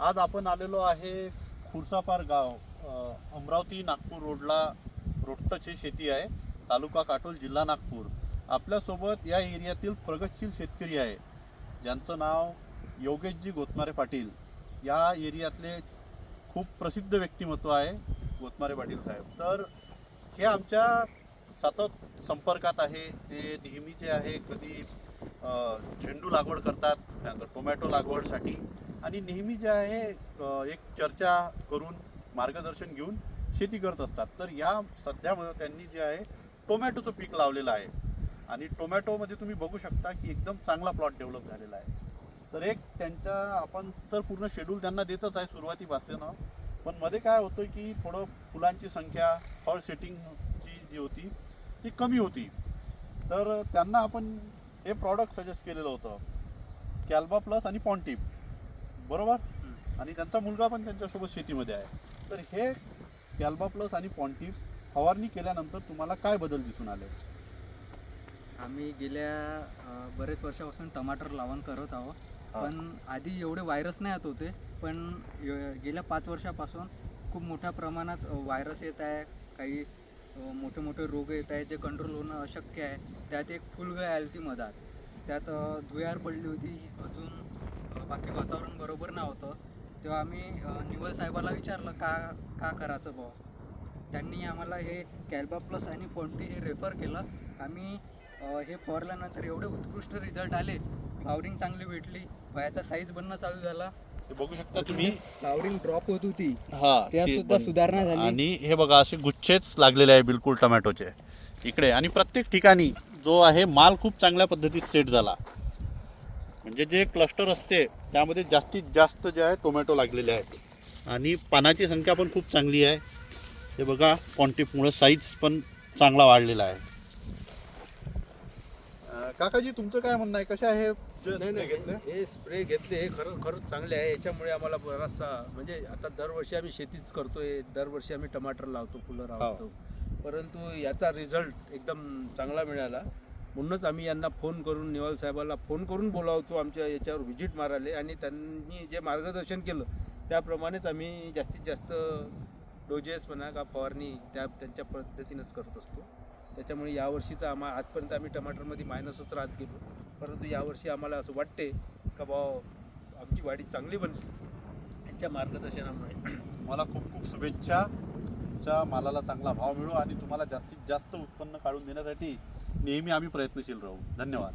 आज आपण आलेलो आहे खुर्सापार गाव, अमरावती नागपूर रोडची शेती आहे, तालुका काटोल, जिल्हा नागपूर. आपल्यासोबत या एरियातील प्रगतशील शेतकरी आहे ज्यांचं नाव योगेशजी गोतमारे पाटील. या एरियातले खूप प्रसिद्ध व्यक्तिमत्व आहे गोतमारे पाटील साहेब. तर हे आमच्या सतत संपर्कात आहे. ते नेहमीचे आहे, कधी झेंडू लागवड करतात, त्यानंतर टोमॅटो लागवडसाठी, आणि नेहमी जे आहे एक चर्चा करून मार्गदर्शन घेऊन शेती करत असतात. तर या सध्यामध्ये त्यांनी जे आहे टोमॅटोचं पीक लावलेलं आहे आणि टोमॅटोमध्ये तुम्ही बघू शकता की एकदम चांगला प्लॉट डेव्हलप झालेला आहे. तर एक त्यांच्या आपण तर पूर्ण शेड्यूल त्यांना देतच आहे सुरुवातीपासून, पण मध्ये काय होतं की थोडं फुलांची संख्या, फळ सेटिंगची जी होती ती कमी होती. तर त्यांना आपण हे प्रॉडक्ट सजेस्ट केलेलं होतं, कॅल्बा प्लस आणि पॉन्टिप, बरोबर. आणि त्यांचा मुलगा पण त्यांच्यासोबत शेतीमध्ये आहे. तर हे कॅल्बा प्लस आणि पॉन्टिप फवारणी केल्यानंतर तुम्हाला काय बदल दिसून आले? आम्ही गेल्या बरेच वर्षापासून टमाटर लावण करत आहोत. पण आधी एवढे व्हायरस नाही येत होते, पण गेल्या 5 वर्षापासून खूप मोठ्या प्रमाणात व्हायरस येत आहे. काही मोठे मोठे रोग येत आहे जे कंट्रोल होणं अशक्य आहे. त्यात एक फुलगळ आली ती मधात, त्यात धुयार पडली होती. अजून बाकी वातावरण बरोबर नव्हतं. तेव्हा आम्ही निवल साहेबाला विचारलं का करायचं भाऊ. त्यांनी आम्हाला हे कॅल्बा प्लस आणि पॉन्टी हे रेफर केलं. आम्ही हे फवारल्यानंतर एवढे उत्कृष्ट रिझल्ट आले. फ्लावरिंग चांगली भेटली, वयाचा साईज बनणं चालू झाला. हे बघू शकता तुम्ही, फ्लावरिंग ड्रॉप होत होती, त्या सुद्धा सुधारणा झाली. आणि हे बघा असे गुच्छेच लागलेले आहे बिलकुल टोमॅटोचे इकडे. आणि प्रत्येक ठिकाणी जो आहे माल खूप चांगल्या पद्धतीत सेट झाला. म्हणजे जे क्लस्टर असते त्यामध्ये जास्तीत जास्त जे आहे टोमॅटो लागलेले आहेत आणि पानाची संख्या पण खूप चांगली आहे. हे बघा, पॉन्टिपमुळे साईज पण चांगला वाढलेला आहे. काकाजी, तुमचं काय म्हणणं आहे? कशा आहे घेतले? हे स्प्रे घेतले, हे खरंच चांगले आहे. याच्यामुळे आम्हाला बराचसा, म्हणजे आता दरवर्षी आम्ही शेतीच करतोय, दरवर्षी आम्ही टमाटर लावतो, फुलं लावतो, परंतु याचा रिझल्ट एकदम चांगला मिळाला. म्हणूनच आम्ही यांना फोन करून, निवल साहेबाला फोन करून बोलावतो आमच्या याच्यावर व्हिजिट मारायला, आणि त्यांनी जे मार्गदर्शन केलं त्याप्रमाणेच आम्ही जास्तीत जास्त डोजेस म्हणा का फवारणी त्यांच्या पद्धतीनंच करत असतो. त्याच्यामुळे यावर्षीचा आजपर्यंत आम्ही टमाटरमध्ये मायनसच राहत गेलो, परंतु यावर्षी आम्हाला असं वाटते का आमची वाढी चांगली बनली यांच्या मार्गदर्शनामुळे. मला खूप खूप शुभेच्छा. च्या मालाला चांगला भाव मिळो आणि तुम्हाला जास्तीत जास्त उत्पन्न काढून देण्यासाठी नेहमी आम्ही प्रयत्नशील राहू. धन्यवाद.